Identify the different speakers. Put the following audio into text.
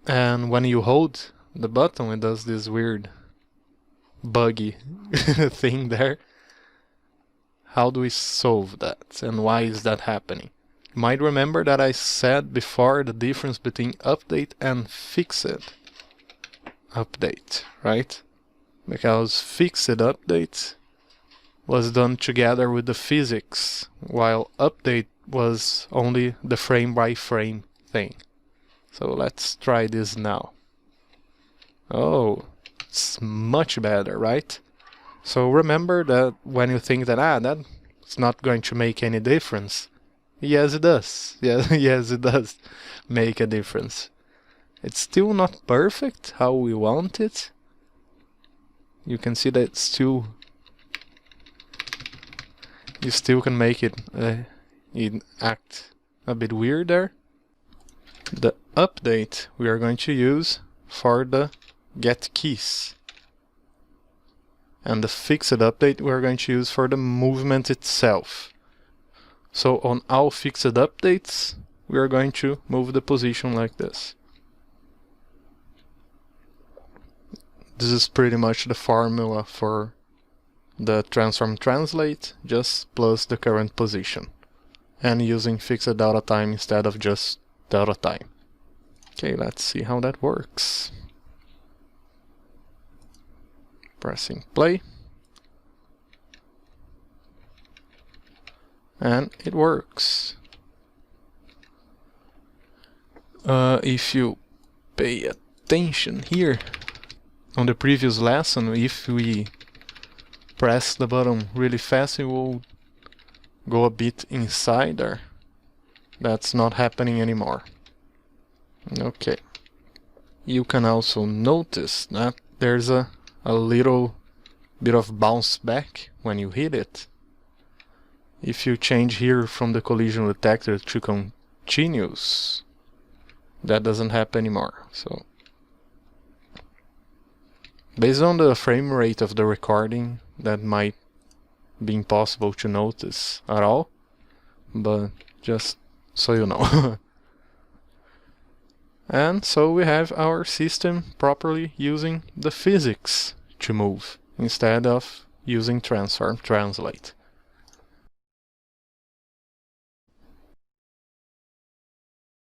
Speaker 1: And when you hold the button, it does this weird buggy thing there. How do we solve that, and why is that happening? You might remember that I said before the difference between update and fixed update, right? Because fixed update was done together with the physics, while update was only the frame by frame thing. So let's try this now. Oh, it's much better, right? So remember that when you think that that's not going to make any difference. Yes, it does. Yes, it does make a difference. It's still not perfect how we want it. You can see that it's still... You still can make it act a bit weird there. The update we are going to use for the get keys. And the fixed update we are going to use for the movement itself. So on all fixed updates, we are going to move the position like this. This is pretty much the formula for the transform translate, just plus the current position. And using fixed delta time instead of just delta time. Okay, let's see how that works. Pressing play. And it works. If you pay attention here, on the previous lesson, if we press the button really fast, it will go a bit inside there. That's not happening anymore. Okay. You can also notice that there's a little bit of bounce back when you hit it. If you change here from the collision detector to continuous, that doesn't happen anymore. So, based on the frame rate of the recording, that might be impossible to notice at all, but just so you know. And so we have our system properly using the physics to move, instead of using transform translate.